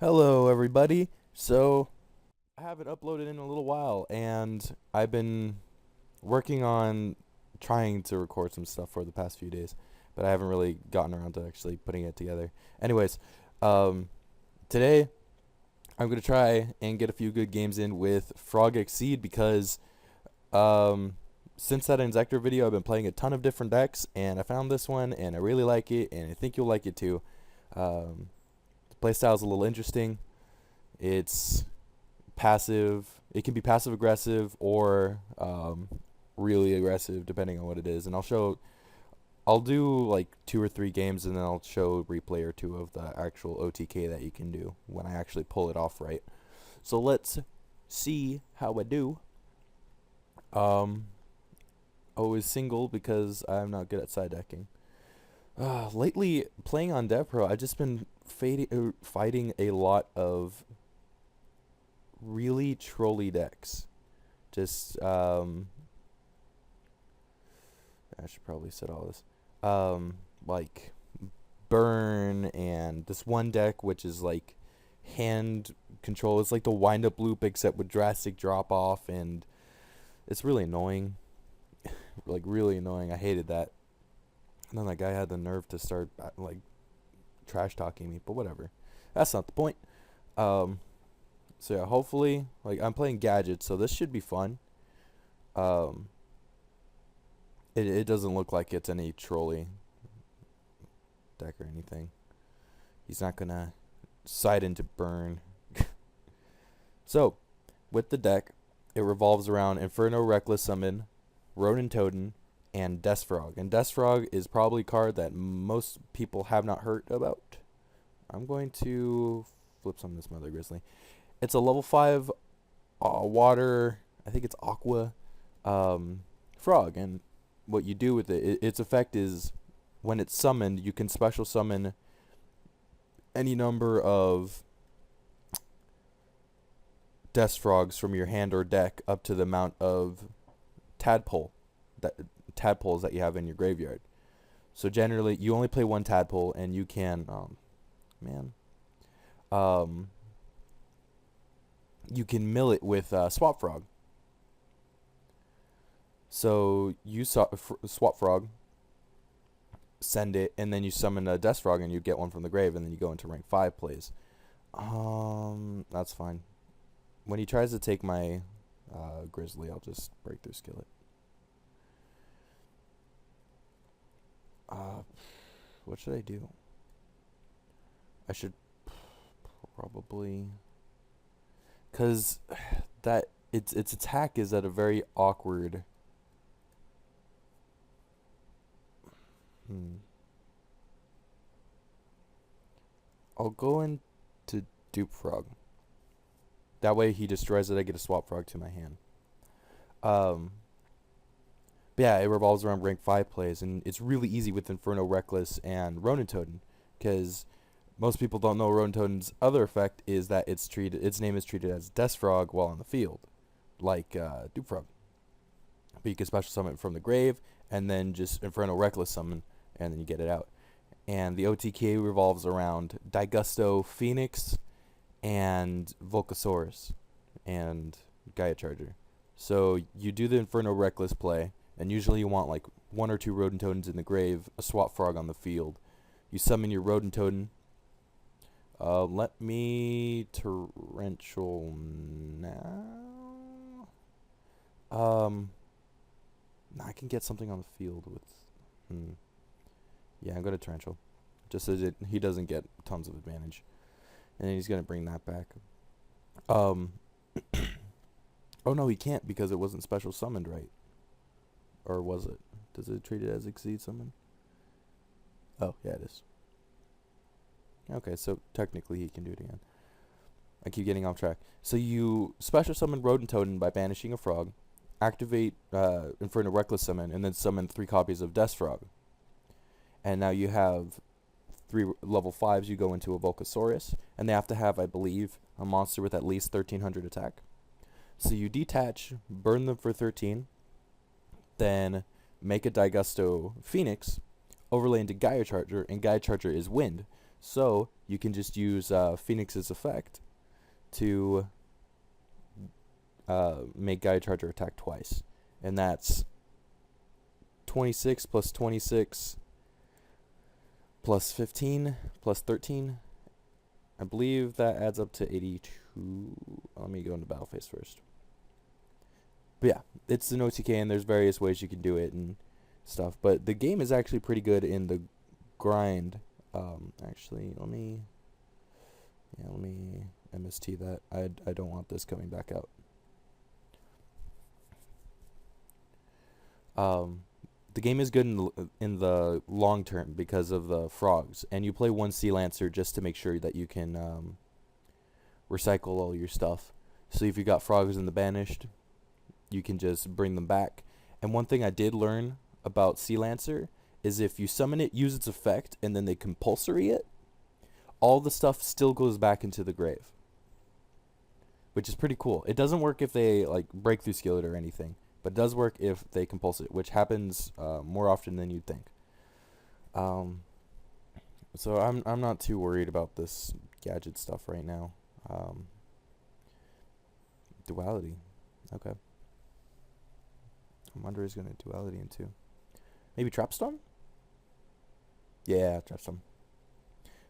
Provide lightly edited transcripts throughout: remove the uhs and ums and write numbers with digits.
Hello, everybody. So, I haven't uploaded in a little while, and I've been working on trying to record some stuff for the past few days, but I haven't really gotten around to actually putting it together. Anyways, um, today I'm gonna try and get a few good games in with Frog Exceed because um, since that Inzector video, I've been playing a ton of different decks, and I found this one, and I really like it, and I think you'll like it too. Um, the playstyle is a little interesting. It's passive. It can be passive aggressive or really aggressive, depending on what it is. And I'll show. I'll do like 2 or 3 games, and then I'll show replay or two of the actual OTK that you can do when I actually pull it off right. So let's see how I do. Always single because I'm not good at side decking. Lately, playing on DevPro, I've just been fighting a lot of really trolly decks. Just I should probably set all this. Like burn and this one deck which is like hand control. It's like the wind up loop except with drastic drop off, and it's really annoying. Like really annoying. I hated that. And then that guy had the nerve to start like trash talking me, but whatever. That's not the point. So yeah, hopefully, like I'm playing gadgets, so this should be fun. Um, it doesn't look like it's any trolley deck or anything. He's not gonna side into burn. So, with the deck, it revolves around Inferno Reckless Summon, Ronin Totem, and Desfrog. And Desfrog is probably a card that most people have not heard about. I'm going to flip some of this Mother Grizzly. It's a level 5 water, I think it's aqua, frog. And what you do with it, its effect is when it's summoned, you can special summon any number of Death Frogs from your hand or deck up to the amount of tadpoles that you have in your graveyard. So generally, you only play one tadpole, and you can, you can mill it with Swap Frog. So you Swap Frog, send it, and then you summon a Death Frog, and you get one from the grave, and then you go into rank 5 plays. That's fine. When he tries to take my Grizzly, I'll just break their skillet. What should I do? I should probably, cause that its attack is at a very awkward. I'll go into Dupe Frog. That way he destroys it. I get a Swap Frog to my hand. But yeah, it revolves around rank 5 plays, and it's really easy with Inferno Reckless and Ronin Totem, because most people don't know Ronin Totem's other effect is that its name is treated as Death Frog while on the field, like Dupe Frog. But you can special summon it from the grave, and then just Inferno Reckless summon, and then you get it out. And the OTK revolves around Digusto Phoenix and Volcasaurus and Gaia Charger. So you do the Inferno Reckless play, and usually you want like 1 or 2 Rodent Totems in the grave, a Swap Frog on the field. You summon your Rodent Totem. Let me torrential now. I can get something on the field with. Yeah, I'm gonna torrential, just so that he doesn't get tons of advantage, and then he's gonna bring that back. Oh no, he can't because it wasn't special summoned, right? Or was it? Does it treat it as Exceed Summon? Oh, yeah, it is. Okay, so technically he can do it again. I keep getting off track. So you special summon Rodent Totem by banishing a frog, activate Inferno Reckless Summon, and then summon 3 copies of Death Frog. And now you have 3 level 5s. You go into a Volcasaurus, and they have to have, I believe, a monster with at least 1300 attack. So you detach, burn them for 13, then make a Digusto Phoenix, overlay into Gaia Charger, and Gaia Charger is wind. So you can just use Phoenix's effect to make Gaia Charger attack twice. And that's 26 plus 26 plus 15 plus 13. I believe that adds up to 82. Let me go into battle phase first. But yeah, it's an OTK and there's various ways you can do it and stuff. But the game is actually pretty good in the grind. Actually, let me MST that. I don't want this coming back out. The game is good in the long term because of the frogs, and you play one Sea Lancer just to make sure that you can recycle all your stuff. So if you got frogs in the banished, you can just bring them back. And one thing I did learn about Sea Lancer is if you summon it, use its effect, and then they compulsory it, all the stuff still goes back into the grave, which is pretty cool. It doesn't work if they like breakthrough skill it or anything, but it does work if they compulse it, which happens more often than you'd think. So I'm not too worried about this gadget stuff right now. Duality, okay. I wonder is gonna duality into maybe Trapstone. Yeah, Trapstone.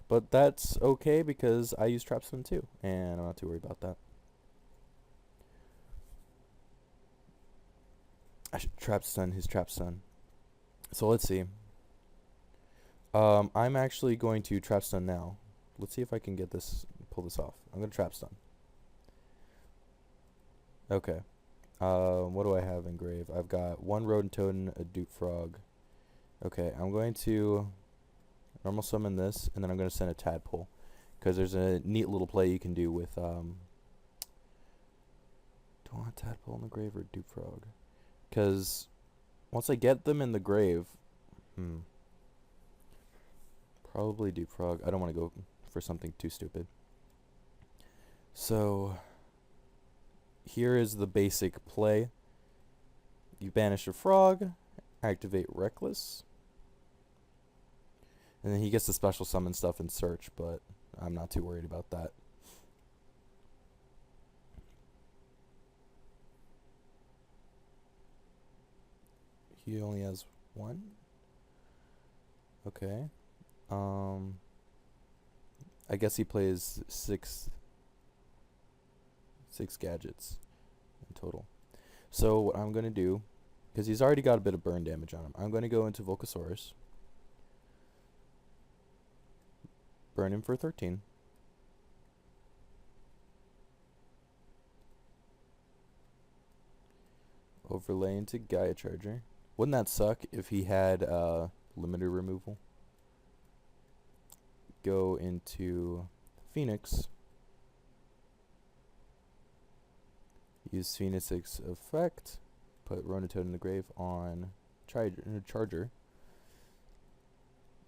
But that's okay because I use Trapstone too, and I'm not too worried about that. I should Trapstone his Trapstone. So let's see. I'm actually going to Trapstone now. Let's see if I can get this, pull this off. I'm gonna Trapstone. Okay. What do I have in grave? I've got one Rodent Toad, a Dupe Frog. Okay, I'm going to normal summon this, and then I'm going to send a Tadpole, because there's a neat little play you can do with, do I want Tadpole in the grave or Dupe Frog? Because once I get them in the grave, probably Dupe Frog. I don't want to go for something too stupid. So here is the basic play. You banish a frog, activate Reckless, and then he gets the special summon stuff in search, but I'm not too worried about that. He only has one? Okay. I guess he plays six gadgets in total. So what I'm going to do, because he's already got a bit of burn damage on him, I'm going to go into Volcasaurus, burn him for 13, overlay into Gaia Charger. Wouldn't that suck if he had limiter removal? Go into Phoenix, use Phoenix's effect, put Rodent Toad in the grave on Charger,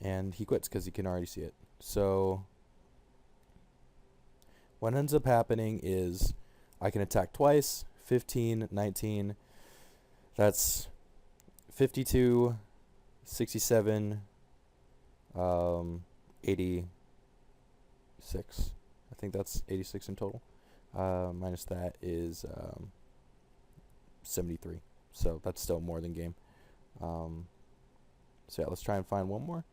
and he quits because he can already see it. So what ends up happening is I can attack twice, 15, 19, that's 52, 67, 86. I think that's 86 in total. Minus that is 73. So that's still more than game. So yeah, let's try and find one more.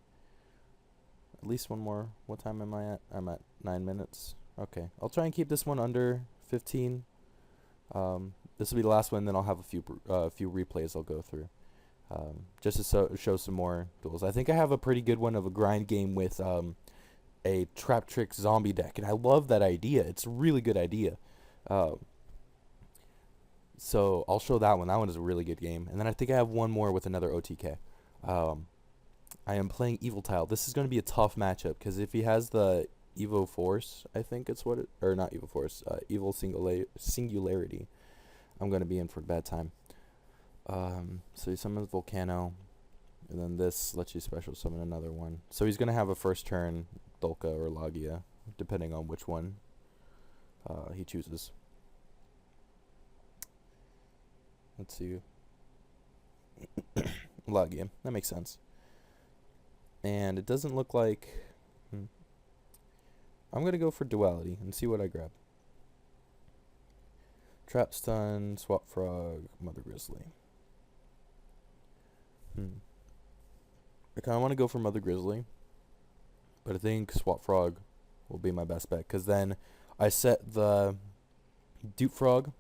At least one more. What time am I at? I'm at 9 minutes. Okay, I'll try and keep this one under 15. This will be the last one, then I'll have a few replays I'll go through. Just to show some more duels. I think I have a pretty good one of a grind game with a Trap Trick zombie deck, and I love that idea. It's a really good idea. So I'll show that one. That one is a really good game. And then I think I have one more with another OTK. I am playing Evil Tile. This is going to be a tough matchup, because if he has the Evo Force, I think it's what it, or not Evo Force, Evil Singularity, I'm going to be in for a bad time. So he summons Volcano, and then this lets you special summon another one. So he's going to have a first turn Dolka or Lagia, depending on which one he chooses. Let's see. Lagia, that makes sense. And it doesn't look like I'm going to go for duality and see what I grab. Trap Stun, Swap Frog, Mother Grizzly. I kind of want to go for Mother Grizzly, but I think Swap Frog will be my best bet, because then I set the Dupe Frog.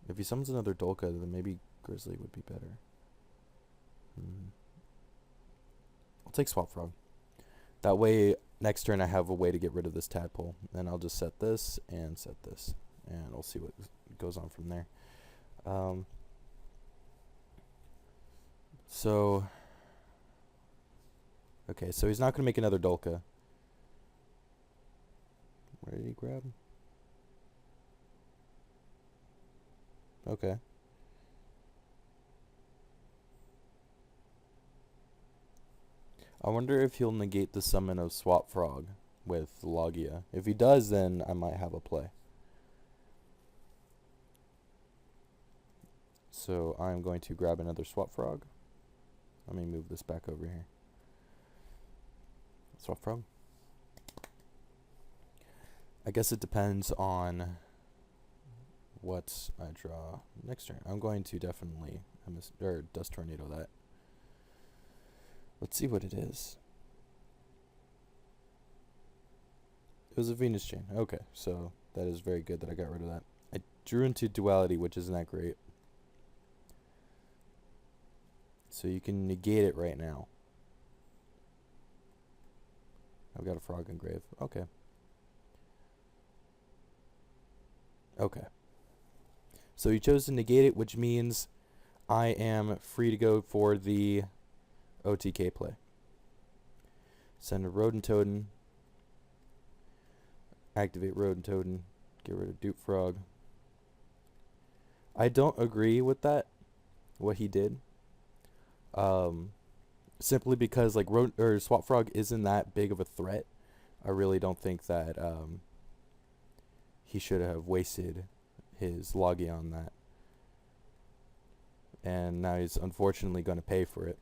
If he summons another Dolka, then maybe Grizzly would be better. I'll take Swap Frog. That way, next turn I have a way to get rid of this Tadpole. Then I'll just set this, and we'll see what goes on from there. Okay, so he's not going to make another Dolka. Where did he grab? Okay. I wonder if he'll negate the summon of Swap Frog with Logia. If he does, then I might have a play. So I'm going to grab another Swap Frog. Let me move this back over here. Swap Frog. I guess it depends on what I draw next turn. I'm going to definitely Dust Tornado that. Let's see what it is. It was a Venus Chain. Okay, so that is very good that I got rid of that. I drew into Duality, which isn't that great. So you can negate it right now. I've got a Frog Engrave. Okay. Okay. So you chose to negate it, which means I am free to go for the OTK play. Send a Rodent Totem. Activate Rodent Totem. Get rid of Dupe Frog. I don't agree with that, what he did. Simply because like Swap Frog isn't that big of a threat. I really don't think that he should have wasted his Logia on that. And now he's unfortunately going to pay for it.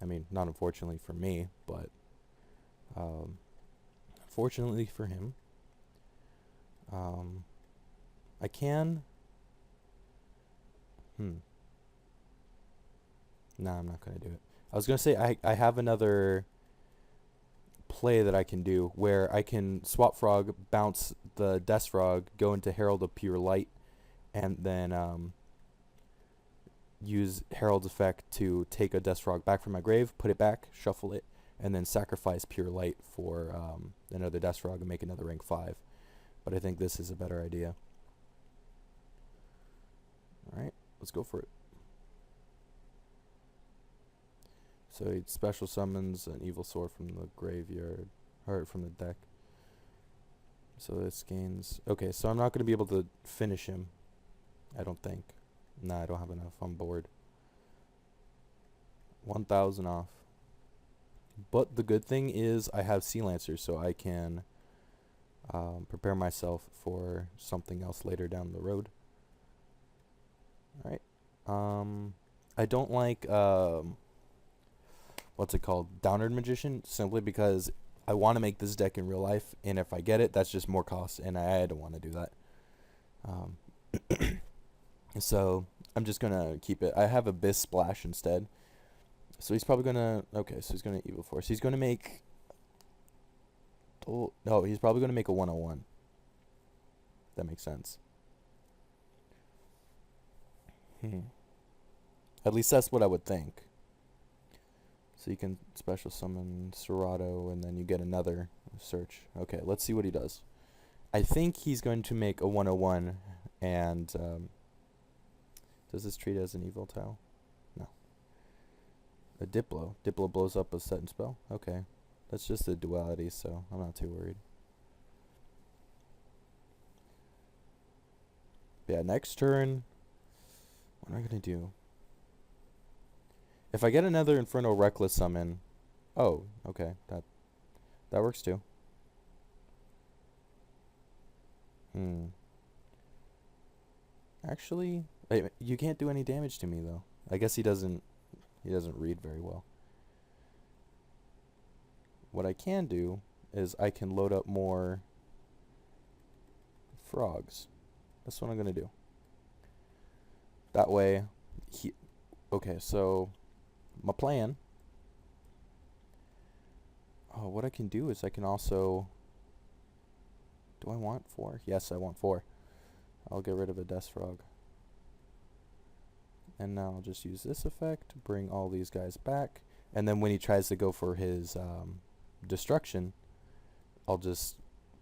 I mean, not unfortunately for me, but fortunately for him. I can... Nah, I'm not going to do it. I was going to say I have another play that I can do where I can Swap Frog, bounce the Death Frog, go into Herald of Pure Light, and then use Herald's effect to take a Death Frog back from my grave, put it back, shuffle it, and then sacrifice Pure Light for another Death Frog and make another rank 5. But I think this is a better idea. Alright, let's go for it. So he special summons an Evil Sword from the graveyard, or from the deck. So this gains... Okay, so I'm not going to be able to finish him, I don't think. Nah, I don't have enough. I'm bored. 1,000 off. But the good thing is I have Sea Lancer, so I can prepare myself for something else later down the road. Alright. I don't like... what's it called? Downward Magician, simply because I want to make this deck in real life, and if I get it, that's just more cost, and I don't want to do that. So I'm just gonna keep it. I have Abyss Splash instead. So he's probably gonna... Okay, so he's gonna Evil Force. He's gonna make... Oh, no, he's probably gonna make a 101. That makes sense. At least that's what I would think. So you can special summon Serato, and then you get another search. Okay, let's see what he does. I think he's going to make a 101, and... does this treat as an evil tile? No. A Diplo. Diplo blows up a set and spell? Okay. That's just a duality, so I'm not too worried. Yeah, next turn... What am I going to do? If I get another Inferno Reckless summon... Oh, okay. That works too. Actually... You can't do any damage to me, though. I guess he doesn't read very well. what I can do is I can load up more frogs. That's what I'm going to do. That way, okay, so my plan. Oh, what I can do is I can also. Do I want 4? Yes, I want 4. I'll get rid of a death frog. And now I'll just use this effect, bring all these guys back. And then when he tries to go for his destruction, I'll just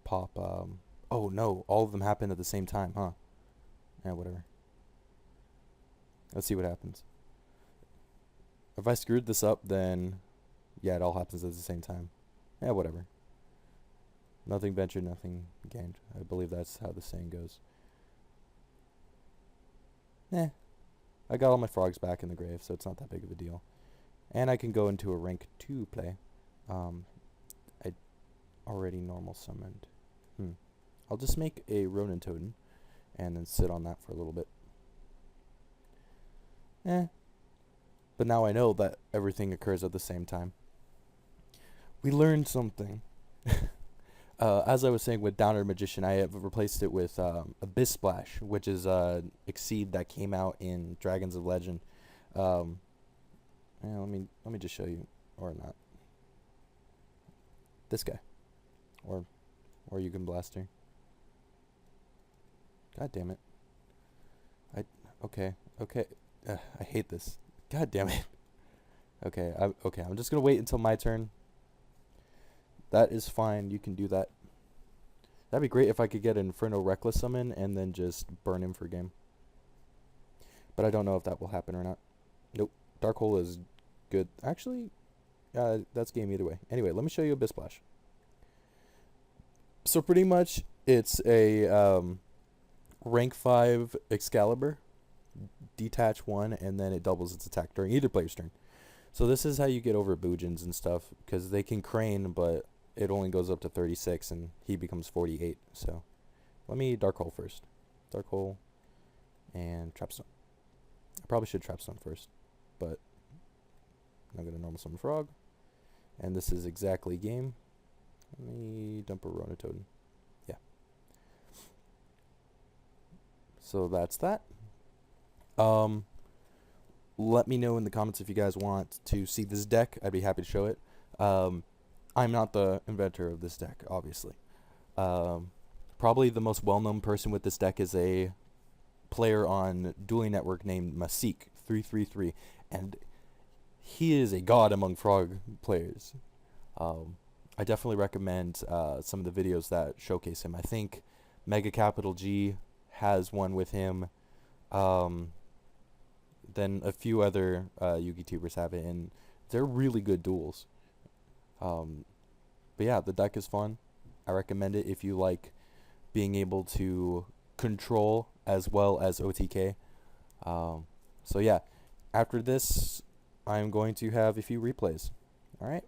pop. Oh no, all of them happen at the same time, huh? Yeah, whatever. Let's see what happens. If I screwed this up, then yeah, it all happens at the same time. Yeah, whatever. Nothing ventured, nothing gained. I believe that's how the saying goes. I got all my frogs back in the grave, so it's not that big of a deal. And I can go into a rank 2 play. I already normal summoned. I'll just make a Ronin Totem and then sit on that for a little bit. But now I know that everything occurs at the same time. We learned something. As I was saying with Downer Magician, I have replaced it with Abyss Splash, which is Exceed that came out in Dragons of Legend. Let me just show you, or not. This guy, or you can blaster. God damn it! Okay. I hate this. God damn it. Okay. I'm just gonna wait until my turn. That is fine. You can do that. That'd be great if I could get an Inferno Reckless summon and then just burn him for game. But I don't know if that will happen or not. Nope. Dark Hole is good. Actually, that's game either way. Anyway, let me show you Abyss Splash. So pretty much it's a rank 5 Excalibur. Detach 1 and then it doubles its attack during either player's turn. So this is how you get over Boojins and stuff, because they can crane, but it only goes up to 36 and he becomes 48. So let me Dark Hole first. Dark Hole and Trapstone. I probably should Trapstone first, but I'm going to normal summon Frog. And this is exactly game. Let me dump a Ronin Totem. Yeah. So that's that. Let me know in the comments if you guys want to see this deck. I'd be happy to show it. I'm not the inventor of this deck, obviously. Probably the most well-known person with this deck is a player on Dueling Network named Masik333, and he is a god among Frog players. I definitely recommend some of the videos that showcase him. I think Mega Capital G has one with him. Then a few other YugiTubers have it, and they're really good duels. But yeah, the deck is fun. I recommend it if you like being able to control as well as OTK. So yeah, after this, I'm going to have a few replays. Alright?